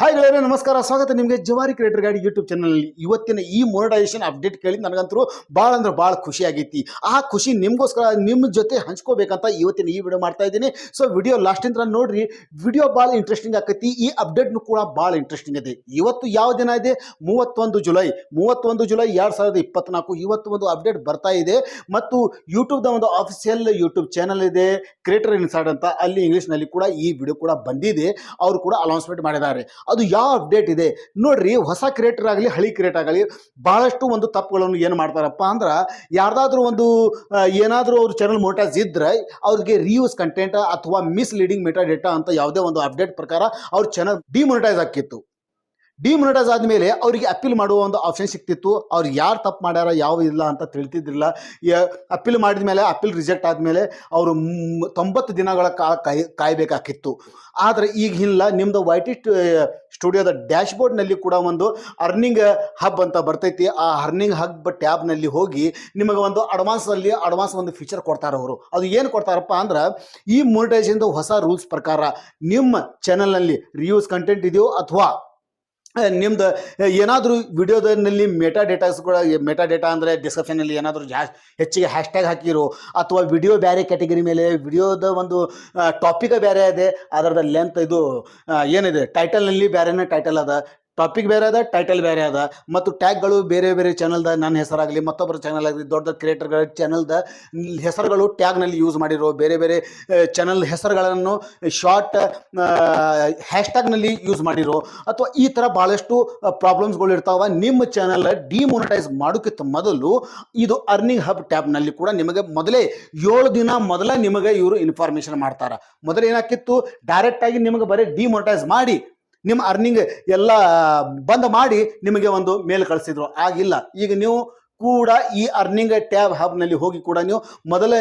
Hi ಗೆಳೆಯರೇ, ನಮಸ್ಕಾರ. ಸ್ವಾಗತ ನಿಮಗೆ ಜವಾರಿ ಕ್ರಿಯೇಟರ್ ಗೈಡ್ ಯೂಟ್ಯೂಬ್ ಚಾನಲ್ನಲ್ಲಿ. ಇವತ್ತಿನ ಈ ಮೊನೆಟೈಸೇಷನ್ ಅಪ್ಡೇಟ್ ಕೇಳಿ ನನಗಂತೂ ಭಾಳ ಅಂದ್ರೆ ಭಾಳ ಖುಷಿ ಆಗೈತಿ. ಆ ಖುಷಿ ನಿಮಗೋಸ್ಕರ ನಿಮ್ಮ ಜೊತೆ ಹಂಚ್ಕೋಬೇಕಂತ ಇವತ್ತಿನ ಈ ವಿಡಿಯೋ ಮಾಡ್ತಾ ಇದ್ದೀನಿ. ಸೊ ವಿಡಿಯೋ ಲಾಸ್ಟಿಂದ ನೋಡ್ರಿ, ವಿಡಿಯೋ ಭಾಳ ಇಂಟ್ರೆಸ್ಟಿಂಗ್ ಆಕೈತಿ. ಈ ಅಪ್ಡೇಟ್ನು ಕೂಡ ಭಾಳ ಇಂಟ್ರೆಸ್ಟಿಂಗ್ ಇದೆ. ಇವತ್ತು ಯಾವ ದಿನ ಇದೆ? 31 ಜುಲೈ 2024. ಇವತ್ತು ಒಂದು ಅಪ್ಡೇಟ್ ಬರ್ತಾ ಇದೆ ಮತ್ತು ಯೂಟ್ಯೂಬ್ದ ಒಂದು ಆಫಿಷಿಯಲ್ ಯೂಟ್ಯೂಬ್ ಚಾನಲ್ ಇದೆ, ಕ್ರಿಯೇಟರ್ ಇನ್ಸೈಡ್ ಅಂತ. ಅಲ್ಲಿ ಇಂಗ್ಲೀಷ್ನಲ್ಲಿ ಕೂಡ ಈ ವಿಡಿಯೋ ಕೂಡ ಬಂದಿದೆ. ಅವರು ಕೂಡ ಅನೌನ್ಸ್ಮೆಂಟ್ ಮಾಡಿದ್ದಾರೆ. ಅದು ಯಾವ ಅಪ್ಡೇಟ್ ಇದೆ ನೋಡ್ರಿ. ಹೊಸ ಕ್ರಿಯೇಟರ್ ಆಗಲಿ ಹಳಿ ಕ್ರಿಯೇಟರ್ ಆಗಲಿ ಬಹಳಷ್ಟು ಒಂದು ತಪ್ಪುಗಳನ್ನು ಏನು ಮಾಡ್ತಾರಪ್ಪ ಅಂದ್ರೆ, ಯಾರ್ದಾದ್ರೂ ಒಂದು ಏನಾದರೂ ಅವ್ರ ಚಾನಲ್ ಮೊನೆಟೈಸ್ ಇದ್ರೆ ಅವ್ರಿಗೆ ರೀಯೂಸ್ ಕಂಟೆಂಟ್ ಅಥವಾ ಮಿಸ್ಲೀಡಿಂಗ್ ಮೆಟಾ ಡೇಟಾ ಅಂತ ಯಾವುದೇ ಒಂದು ಅಪ್ಡೇಟ್ ಪ್ರಕಾರ ಅವ್ರ ಚಾನಲ್ ಡಿಮೊನೆಟೈಸ್ ಆಗಿತ್ತು. ಡಿಮೊನೆಟೈಸ್ ಆದಮೇಲೆ ಅವರಿಗೆ ಅಪೀಲ್ ಮಾಡುವ ಒಂದು ಆಪ್ಷನ್ ಸಿಕ್ತಿತ್ತು. ಅವ್ರು ಯಾರು ತಪ್ಪು ಮಾಡ್ಯಾರ ಯಾವ ಇಲ್ಲ ಅಂತ ತಿಳಿತಿದ್ದಿಲ್ಲ. ಅಪೀಲ್ ಮಾಡಿದ ಮೇಲೆ ಅಪೀಲ್ ರಿಜೆಕ್ಟ್ ಆದಮೇಲೆ ಅವರು 90 ದಿನಗಳ ಕಾಯಬೇಕಾಗಿತ್ತು. ಆದರೆ ಈಗ ಇಲ್ಲ. ನಿಮ್ಮದು YT ಸ್ಟುಡಿಯೋದ ಡ್ಯಾಶ್ಬೋರ್ಡ್ನಲ್ಲಿ ಕೂಡ ಒಂದು ಅರ್ನಿಂಗ್ ಹಬ್ ಅಂತ ಬರ್ತೈತಿ. ಆ ಅರ್ನಿಂಗ್ ಹಬ್ ಟ್ಯಾಬ್ನಲ್ಲಿ ಹೋಗಿ ನಿಮಗೆ ಒಂದು ಅಡ್ವಾನ್ಸ್ ಒಂದು ಫೀಚರ್ ಕೊಡ್ತಾರೆ ಅವರು. ಅದು ಏನು ಕೊಡ್ತಾರಪ್ಪ ಅಂದ್ರೆ, ಈ ಮೊನೆಟೈಸೇಷನ್ ಹೊಸ ರೂಲ್ಸ್ ಪ್ರಕಾರ ನಿಮ್ಮ ಚಾನಲ್ನಲ್ಲಿ ರಿಯೂಸ್ ಕಂಟೆಂಟ್ ಇದೆಯೋ ಅಥವಾ ನಿಮ್ದು ಏನಾದರೂ ವಿಡಿಯೋದಲ್ಲಿ ಮೆಟಾ ಡೇಟಾ ಅಂದರೆ ಡಿಸ್ಕ್ರಿಪ್ಷನಲ್ಲಿ ಏನಾದರೂ ಹೆಚ್ಚಿಗೆ ಹ್ಯಾಶ್ಟ್ಯಾಗ್ ಹಾಕಿರೋ, ಅಥವಾ ವಿಡಿಯೋ ಬೇರೆ ಕ್ಯಾಟಗರಿ ಮೇಲೆ ವಿಡಿಯೋದ ಒಂದು ಟಾಪಿಕ್ ಬೇರೆ ಇದೆ, ಅದರದ ಲೆಂತ್ ಇದು ಏನಿದೆ ಟೈಟಲ್ನಲ್ಲಿ ಬೇರೆನೇ ಟೈಟಲ್ ಅದ, ಟಾಪಿಕ್ ಬೇರೆ ಅದ, ಟೈಟಲ್ ಬೇರೆ ಅದ, ಮತ್ತು ಟ್ಯಾಗ್ಗಳು ಬೇರೆ ಬೇರೆ ಚಾನಲ್ದ ನನ್ನ ಹೆಸರಾಗಲಿ ಮತ್ತೊಬ್ಬರ ಚಾನಲ್ ಆಗಲಿ ದೊಡ್ಡ ಕ್ರಿಯೇಟರ್ಗಳ ಚಾನಲ್ದ ಹೆಸರುಗಳು ಟ್ಯಾಗ್ನಲ್ಲಿ ಯೂಸ್ ಮಾಡಿರೋ, ಬೇರೆ ಬೇರೆ ಚಾನಲ್ ಹೆಸರುಗಳನ್ನು ಶಾರ್ಟ್ ಹ್ಯಾಶ್ಟ್ಯಾಗ್ನಲ್ಲಿ ಯೂಸ್ ಮಾಡಿರೋ, ಅಥವಾ ಈ ಥರ ಭಾಳಷ್ಟು ಪ್ರಾಬ್ಲಮ್ಸ್ಗಳು ಇರ್ತಾವೆ. ನಿಮ್ಮ ಚಾನಲ್ ಡಿಮೊನೆಟೈಸ್ ಮಾಡೋಕ್ಕಿಂತ ಮೊದಲು ಇದು ಅರ್ನಿಂಗ್ ಹಬ್ ಟ್ಯಾಬ್ನಲ್ಲಿ ಕೂಡ ನಿಮಗೆ ಮೊದಲೇ 7 ದಿನ ಮೊದಲೇ ನಿಮಗೆ ಇವರು ಇನ್ಫಾರ್ಮೇಷನ್ ಮಾಡ್ತಾರೆ. ಮೊದಲು ಏನಾಕಿತ್ತು, ಡೈರೆಕ್ಟಾಗಿ ನಿಮಗೆ ಬರೀ ಡಿಮೊನೆಟೈಸ್ ಮಾಡಿ ನಿಮ್ಮ ಅರ್ನಿಂಗ್ ಎಲ್ಲ ಬಂದ್ ಮಾಡಿ ನಿಮಗೆ ಒಂದು ಮೇಲ್ ಕಳಿಸಿದ್ರು. ಆಗಿಲ್ಲ. ಈಗ ನೀವು ಕೂಡ ಈ ಅರ್ನಿಂಗ್ ಟ್ಯಾಬ್ ಹಬ್ನಲ್ಲಿ ಹೋಗಿ ಕೂಡ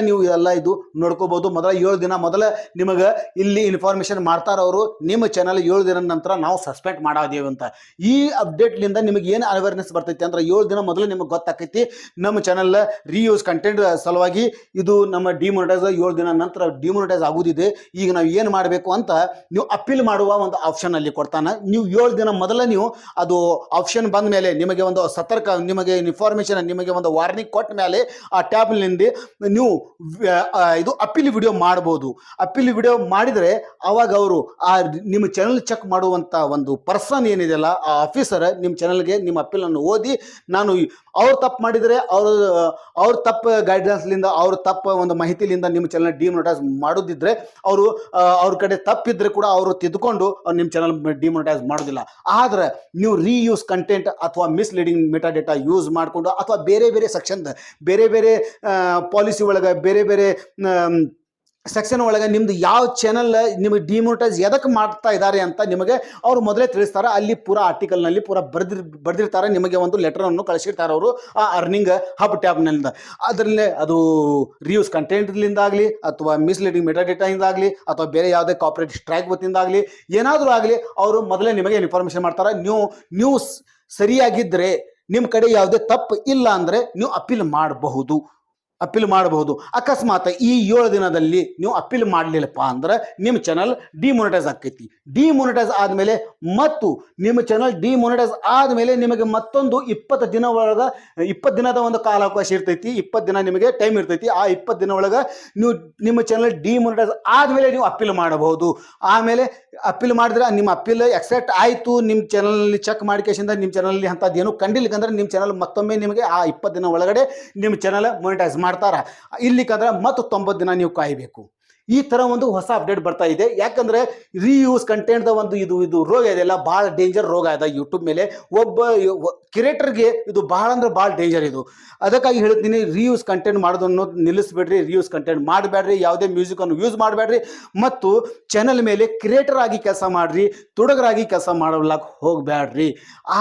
ನೀವು ಎಲ್ಲ ಇದು ನೋಡ್ಕೋಬೋದು. ಮೊದಲ 7 ದಿನ ಮೊದಲೇ ನಿಮಗೆ ಇಲ್ಲಿ ಇನ್ಫಾರ್ಮೇಷನ್ ಮಾಡ್ತಾರೆ ಅವರು. ನಿಮ್ಮ ಚಾನಲ್ 7 ದಿನ ನಂತರ ನಾವು ಸಸ್ಪೆಂಡ್ ಮಾಡೋದೇವು ಅಂತ. ಈ ಅಪ್ಡೇಟ್ಲಿಂದ ನಿಮಗೆ ಏನು ಅವೇರ್ನೆಸ್ ಬರ್ತೈತಿ ಅಂದ್ರೆ, 7 ದಿನ ಮೊದಲು ನಿಮಗೆ ಗೊತ್ತಾಕೈತಿ ನಮ್ಮ ಚಾನಲ್ ರೀಯೂಸ್ ಕಂಟೆಂಟ್ ಸಲುವಾಗಿ ಇದು ನಮ್ಮ ಡಿಮೊನೆಟೈಸ್ 7 ದಿನ ನಂತರ ಡಿಮೊನೆಟೈಸ್ ಆಗುವುದಿದೆ. ಈಗ ನಾವು ಏನು ಮಾಡಬೇಕು ಅಂತ ನೀವು ಅಪೀಲ್ ಮಾಡುವ ಒಂದು ಆಪ್ಷನ್ ಅಲ್ಲಿ ಕೊಡ್ತಾನೆ. ನೀವು 7 ದಿನ ಮೊದಲೇ ನೀವು ಅದು ಆಪ್ಷನ್ ಬಂದ ಮೇಲೆ ನಿಮಗೆ ಒಂದು ನಿಮಗೆ ಇನ್ಫಾರ್ಮೇಷನ್, ನಿಮಗೆ ಒಂದು ವಾರ್ನಿಂಗ್ ಕೊಟ್ಟ ಮೇಲೆ ಆ ಟ್ಯಾಬ್ನಿಂದ ನೀವು ಇದು ಅಪೀಲ್ ವಿಡಿಯೋ ಮಾಡ್ಬೋದು. ಅಪೀಲ್ ವಿಡಿಯೋ ಮಾಡಿದರೆ ಅವಾಗ ಅವರು ಆ ನಿಮ್ಮ ಚಾನಲ್ ಚೆಕ್ ಮಾಡುವಂಥ ಒಂದು ಪರ್ಸನ್ ಏನಿದೆಯಲ್ಲ, ಆ ಆಫೀಸರ್ ನಿಮ್ಮ ಚಾನಲ್ಗೆ ನಿಮ್ಮ ಅಪೀಲನ್ನು ಓದಿ, ನಾನು ಅವ್ರು ತಪ್ಪು ಮಾಡಿದರೆ ಅವ್ರ ತಪ್ಪು ಗೈಡ್ಲೈನ್ಸ್ಲಿಂದ, ಅವ್ರ ತಪ್ಪು ಒಂದು ಮಾಹಿತಿಲಿಂದ ನಿಮ್ಮ ಚಾನಲ್ ಡಿಮೊನೆಟೈಸ್ ಮಾಡೋದಿದ್ರೆ ಅವ್ರ ಕಡೆ ತಪ್ಪಿದ್ರೆ ಕೂಡ ಅವರು ತಿದ್ದುಕೊಂಡು ನಿಮ್ಮ ಚಾನಲ್ ಡಿಮೊನೆಟೈಸ್ ಮಾಡೋದಿಲ್ಲ. ಆದರೆ ನೀವು ರೀಯೂಸ್ ಕಂಟೆಂಟ್ ಅಥವಾ ಮಿಸ್ಲೀಡಿಂಗ್ ಮೆಟಾ ಡೇಟಾ ಯೂಸ್ ಮಾಡಿಕೊಂಡು, ಅಥವಾ ಬೇರೆ ಬೇರೆ ಸೆಕ್ಷನ್, ಬೇರೆ ಬೇರೆ ಪಾಲಿಸಿ ಒಳಗೆ, ಬೇರೆ ಬೇರೆ ಸೆಕ್ಷನ್ ಒಳಗೆ ನಿಮ್ದು ಯಾವ ಚಾನಲ್ ನಿಮಗೆ ಡಿಮೊನೆಟೈಸ್ ಎದಕ್ಕೆ ಮಾಡ್ತಾ ಇದ್ದಾರೆ ಅಂತ ನಿಮಗೆ ಅವರು ಮೊದಲೇ ತಿಳಿಸ್ತಾರೆ. ಅಲ್ಲಿ ಪೂರಾ ಆರ್ಟಿಕಲ್ನಲ್ಲಿ ಪೂರಾ ಬರೆದಿರ್ತಾರೆ. ನಿಮಗೆ ಒಂದು ಲೆಟರನ್ನು ಕಳಿಸಿರ್ತಾರೆ ಅವರು ಆ ಅರ್ನಿಂಗ್ ಹಬ್ ಟ್ಯಾಬ್ನಿಂದ. ಅದರಲ್ಲೇ ಅದು ರಿಯೂಸ್ ಕಂಟೆಂಟ್ಲಿಂದಾಗಲಿ, ಅಥವಾ ಮಿಸ್ಲೀಡಿಂಗ್ ಮೆಟಾ ಡೇಟಾಯಿಂದಾಗಲಿ, ಅಥವಾ ಬೇರೆ ಯಾವುದೇ ಕಾಪರೇಟ್ ಸ್ಟ್ರೈಕ್ ಗೊತ್ತಿಂದಾಗಲಿ, ಏನಾದರೂ ಆಗಲಿ ಅವರು ಮೊದಲೇ ನಿಮಗೆ ಇನ್ಫಾರ್ಮೇಷನ್ ಮಾಡ್ತಾರೆ. ನೀವು ಸರಿಯಾಗಿದ್ದರೆ, ನಿಮ್ಮ ಕಡೆ ಯಾವುದೇ ತಪ್ಪು ಇಲ್ಲ ಅಂದರೆ ನೀವು ಅಪೀಲ್ ಮಾಡಬಹುದು. ಅಕಸ್ಮಾತ್ ಈ 7 ದಿನದಲ್ಲಿ ನೀವು ಅಪೀಲ್ ಮಾಡಲಿಲ್ಲಪ್ಪ ಅಂದ್ರೆ ನಿಮ್ಮ ಚಾನಲ್ ಡಿಮೊನೆಟೈಸ್ ಆಕೈತಿ. ಡಿಮೊನೆಟೈಸ್ ಆದಮೇಲೆ ಮತ್ತು ನಿಮ್ಮ ಚಾನಲ್ ಡಿಮೊನೆಟೈಸ್ ಆದಮೇಲೆ ನಿಮಗೆ ಮತ್ತೊಂದು 20 ದಿನ ಒಳಗೆ 20 ದಿನದ ಒಂದು ಕಾಲಾವಕಾಶ ಇರ್ತೈತಿ. 20 ದಿನ ನಿಮಗೆ ಟೈಮ್ ಇರ್ತೈತಿ. ಆ 20 ದಿನ ಒಳಗೆ ನೀವು ನಿಮ್ಮ ಚಾನಲ್ ಡಿಮೊನೆಟೈಸ್ ಆದಮೇಲೆ ನೀವು ಅಪೀಲ್ ಮಾಡಬಹುದು. ಆಮೇಲೆ ಅಪೀಲ್ ಮಾಡಿದ್ರೆ ನಿಮ್ಮ ಅಪೀಲ್ ಎಕ್ಸೆಪ್ಟ್ ಆಯಿತು, ನಿಮ್ಮ ಚಾನಲ್ನಲ್ಲಿ ಚೆಕ್ ಮಾಡಿಕೆಸಿಂದ ನಿಮ್ಮ ಚಾನಲ್ನಲ್ಲಿ ಅಂಥದ್ದು ಏನು ಕಂಡಿಲ್ಲಕಂದ್ರೆ ನಿಮ್ಮ ಚಾನಲ್ ಮತ್ತೊಮ್ಮೆ ನಿಮಗೆ ಆ 20 ದಿನ ಒಳಗಡೆ ನಿಮ್ಮ ಚಾನಲ್ ಮೊನೆಟೈಸ್ ಮಾಡ್ತಾರ. ಇಲ್ಲಿಕಂದ್ರೆ ಮತ್ತು 90 ದಿನ ನೀವು ಕಾಯಬೇಕು. ಈ ಥರ ಒಂದು ಹೊಸ ಅಪ್ಡೇಟ್ ಬರ್ತಾ ಇದೆ. ಯಾಕಂದರೆ ರೀಯೂಸ್ ಕಂಟೆಂಟ್ದ ಒಂದು ಇದು ರೋಗ ಇದೆಯಲ್ಲ, ಭಾಳ ಡೇಂಜರ್ ರೋಗ ಇದೆ ಯೂಟ್ಯೂಬ್ ಮೇಲೆ. ಒಬ್ಬ ಕ್ರಿಯೇಟರ್ಗೆ ಇದು ಭಾಳ ಅಂದ್ರೆ ಭಾಳ ಡೇಂಜರ್ ಇದು. ಅದಕ್ಕಾಗಿ ಹೇಳ್ತೀನಿ, ರೀಯೂಸ್ ಕಂಟೆಂಟ್ ಮಾಡೋದನ್ನು ನಿಲ್ಲಿಸ್ಬೇಡ್ರಿ. ರೀಯೂಸ್ ಕಂಟೆಂಟ್ ಮಾಡಬೇಡ್ರಿ. ಯಾವುದೇ ಮ್ಯೂಸಿಕನ್ನು ಯೂಸ್ ಮಾಡಬೇಡ್ರಿ. ಮತ್ತು ಚಾನಲ್ ಮೇಲೆ ಕ್ರಿಯೇಟರ್ ಆಗಿ ಕೆಲಸ ಮಾಡಿರಿ, ತುಡುಗರಾಗಿ ಕೆಲಸ ಮಾಡೋಕ್ಕೆ ಹೋಗಬೇಡ್ರಿ.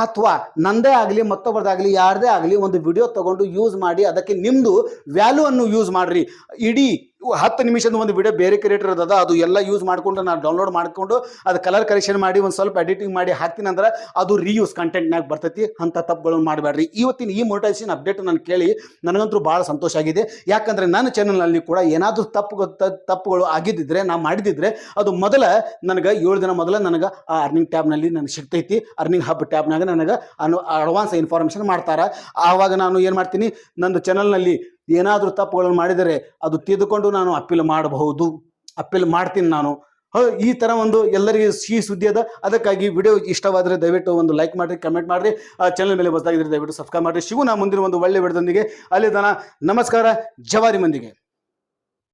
ಅಥವಾ ನಂದೇ ಆಗಲಿ ಮತ್ತೊಬ್ಬರದಾಗಲಿ ಯಾರದೇ ಆಗಲಿ ಒಂದು ವಿಡಿಯೋ ತೊಗೊಂಡು ಯೂಸ್ ಮಾಡಿ ಅದಕ್ಕೆ ನಿಮ್ಮದು ವ್ಯಾಲ್ಯೂ ಅನ್ನು ಯೂಸ್ ಮಾಡಿರಿ. ಇಡೀ 10 ನಿಮಿಷದ ಒಂದು ವಿಡಿಯೋ ಬೇರೆ ಕ್ರಿಯೇಟರ್ ಅದ ಅದು ಎಲ್ಲ ಯೂಸ್ ಮಾಡಿಕೊಂಡು ನಾನು ಡೌನ್ಲೋಡ್ ಮಾಡಿಕೊಂಡು ಅದು ಕಲರ್ ಕರೆಕ್ಷನ್ ಮಾಡಿ ಒಂದು ಸ್ವಲ್ಪ ಎಡಿಟಿಂಗ್ ಮಾಡಿ ಹಾಕ್ತೀನಿ ಅಂದ್ರೆ ಅದು ರೀಯೂಸ್ ಕಂಟೆಂಟ್ನಾಗ ಬರ್ತೈತಿ. ಅಂಥ ತಪ್ಪುಗಳನ್ನು ಮಾಡಬೇಡ್ರಿ. ಇವತ್ತಿನ ಈ ಮೊನಿಟೈಸೇಷನ್ ಅಪ್ಡೇಟ್ ನಾನು ಕೇಳಿ ನನಗಂತೂ ಭಾಳ ಸಂತೋಷ ಆಗಿದೆ. ಯಾಕಂದರೆ ನನ್ನ ಚಾನಲ್ನಲ್ಲಿ ಕೂಡ ಏನಾದರೂ ತಪ್ಪುಗಳು ಆಗಿದ್ದಿದ್ರೆ ನಾನು ಮಾಡಿದಿದ್ರೆ ಅದು ಮೊದಲ ನನಗೆ 7 ದಿನ ಮೊದಲ ನನಗೆ ಆ ಅರ್ನಿಂಗ್ ಟ್ಯಾಬ್ನಲ್ಲಿ ನನಗೆ ಸಿಗ್ತೈತಿ. ಅರ್ನಿಂಗ್ ಹಬ್ ಟ್ಯಾಬ್ನಾಗ ನನಗೆ ಅಡ್ವಾನ್ಸ್ ಇನ್ಫಾರ್ಮೇಷನ್ ಮಾಡ್ತಾರೆ. ಆವಾಗ ನಾನು ಏನು ಮಾಡ್ತೀನಿ, ನನ್ನ ಚಾನಲ್ನಲ್ಲಿ ಏನಾದರೂ ತಪ್ಪುಗಳನ್ನು ಮಾಡಿದರೆ ಅದು ತಿದ್ದುಕೊಂಡು ನಾನು ಅಪ್ಪೀಲ್ ಮಾಡಬಹುದು, ಅಪ್ಪೀಲ್ ಮಾಡ್ತೀನಿ ನಾನು. ಈ ಥರ ಒಂದು ಎಲ್ಲರಿಗೂ ಸಿಹಿ ಸುದ್ದಿ ಅದ. ಅದಕ್ಕಾಗಿ ವಿಡಿಯೋ ಇಷ್ಟವಾದರೆ ದಯವಿಟ್ಟು ಒಂದು ಲೈಕ್ ಮಾಡಿರಿ, ಕಮೆಂಟ್ ಮಾಡಿರಿ. ಚಾನಲ್ ಮೇಲೆ ಹೊಸದಾಗಿದ್ದರೆ ದಯವಿಟ್ಟು ಸಬ್ಸ್ಕ್ರೈಬ್ ಮಾಡಿರಿ. ಸಿಗೋಣ ಮುಂದಿನ ಒಂದು ಒಳ್ಳೆ ವಿಡಿಯೋದೊಂದಿಗೆ. ಅಲ್ಲಿ ತನಕ ನಮಸ್ಕಾರ. ಜವಾರಿ ಮಂದಿಗೆ.